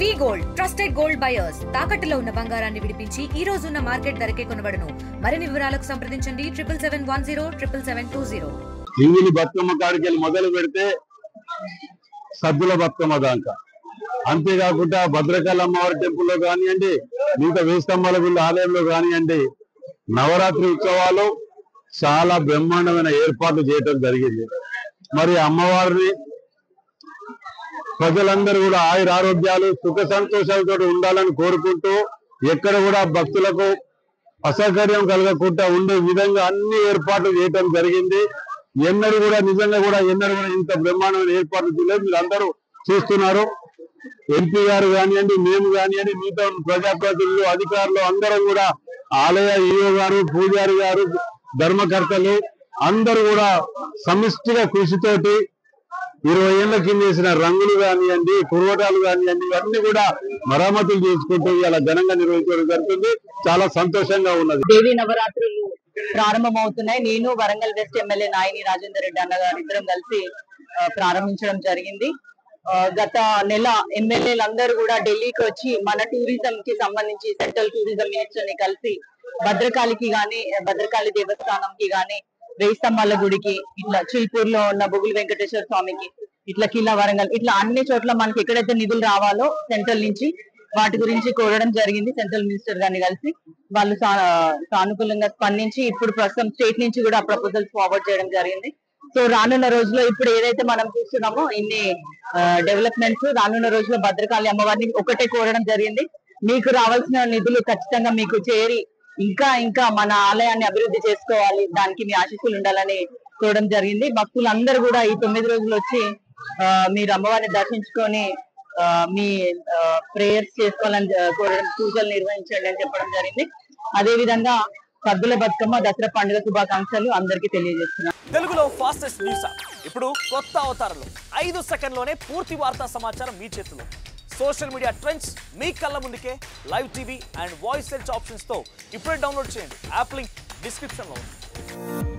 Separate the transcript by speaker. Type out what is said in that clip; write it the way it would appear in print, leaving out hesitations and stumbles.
Speaker 1: వి gold trusted gold buyers తాకట్టులో ఉన్న బంగారాన్ని విడిపించి ఈ రోజు ఉన్న మార్కెట్ ధరకే కొనబడును. మరిన్ని వివరాలకు సంప్రదించండి 7710
Speaker 2: ఇంగిలి బతుకమ్మ కాడికి మొదలు పెడితే సద్దుల బతుకమ్మ దాకా, అంతేకాకుండా భద్రకాళి అమ్మవారి టెంపుల్లో కానివ్వండి, మిగతా వేస్తంభాల గుళ్ళ ఆలయంలో కానివ్వండి, నవరాత్రి ఉత్సవాలు చాలా బ్రహ్మాండమైన ఏర్పాట్లు చేయడం జరిగింది. మరి అమ్మవారిని ప్రజలందరూ కూడా ఆయుర ఆరోగ్యాలు సుఖ సంతోషాలతో ఉండాలని కోరుకుంటూ ఎక్కడ కూడా భక్తులకు అసౌకర్యం కలగకుండా ఉండే విధంగా అన్ని ఏర్పాట్లు చేయడం జరిగింది. ఎన్నడూ కూడా నిజంగా కూడా ఇంత బ్రహ్మాండమైన ఏర్పాట్లు చేయలేదు. మీరు అందరూ చూస్తున్నారు. ఎంపీ గారు కానివ్వండి, మేము కానివ్వండి, మిగతా ప్రజాప్రతినిధులు, అధికారులు అందరం కూడా, ఆలయ ఈఓ గారు, పూజారి గారు, ధర్మకర్తలు అందరూ కూడా సమిష్టిగా కృషితోటి 20 ఏళ్ల కింద వేసిన రంగులు కానివ్వండి, కుర్వటాలు కానివ్వండి, ఇవన్నీ కూడా మరమ్మతులు చేసుకుంటూ ఇలా ఘనంగా నిర్వహించడం జరుగుతుంది. చాలా సంతోషంగా ఉన్నది.
Speaker 3: దేవీ నవరాత్రులు ప్రారంభమవుతున్నాయి. నేను వరంగల్ వెస్ట్ ఎమ్మెల్యే నాయని రాజేందర్ రెడ్డి అన్నగారు ఇద్దరం కలిసి ప్రారంభించడం జరిగింది. గత నెల ఎమ్మెల్యేలందరూ కూడా ఢిల్లీకి వచ్చి మన టూరిజం కి సంబంధించి సెంట్రల్ టూరిజం మినిస్టర్ ని కలిసి భద్రకాళికి గాని, భద్రకాళి దేవస్థానంకి గాని, వేయిస్తంభాల గుడికి, ఇట్లా చిల్పూర్ లో ఉన్న బొగులు వెంకటేశ్వర స్వామికి, ఇట్లా కిలా వరంగల్, ఇట్లా అన్ని చోట్ల మనకి ఎక్కడైతే నిధులు రావాలో సెంట్రల్ నుంచి వాటి గురించి కోరడం జరిగింది. సెంట్రల్ మినిస్టర్ గారిని కలిసి వాళ్ళు సానుకూలంగా స్పందించి ఇప్పుడు ప్రస్తుతం స్టేట్ నుంచి కూడా ప్రపోజల్స్ ఫార్వర్డ్ చేయడం జరిగింది. సో రానున్న రోజుల్లో ఇప్పుడు ఏదైతే మనం చూస్తున్నామో ఇన్ని డెవలప్మెంట్స్, రానున్న రోజుల్లో భద్రకాళి అమ్మవారిని ఒకటే కోరడం జరిగింది. మీకు రావాల్సిన నిధులు ఖచ్చితంగా మీకు చేరి ఇంకా మన ఆలయాన్ని అభివృద్ధి చేసుకోవాలి, దానికి మీ ఆశీస్సులు ఉండాలని కోరడం జరిగింది. భక్తులందరూ కూడా ఈ 9 రోజులు వచ్చి మీరు అమ్మవారిని దర్శించుకొని మీ ప్రేయర్స్ చేసుకోవాలని కోరడం, పూజలు నిర్వహించండి అని చెప్పడం జరిగింది. అదే విధంగా సద్దుల బతుకమ్మ దసరా పండుగ శుభాకాంక్షలు అందరికీ తెలియజేస్తున్నాను.
Speaker 4: తెలుగులో ఫాస్టెస్ట్ న్యూస్ ఇప్పుడు కొత్త అవతారంలో 5 సెకండ్లోనే పూర్తి వార్తా సమాచారం మీ చేతిలో. సోషల్ మీడియా ట్రెండ్స్ మీ కళ్ళ ముందుకే live TV and voice search options తో ఇప్పుడే డౌన్లోడ్ చేయండి. యాప్ లింక్ డిస్క్రిప్షన్ లో ఉంది.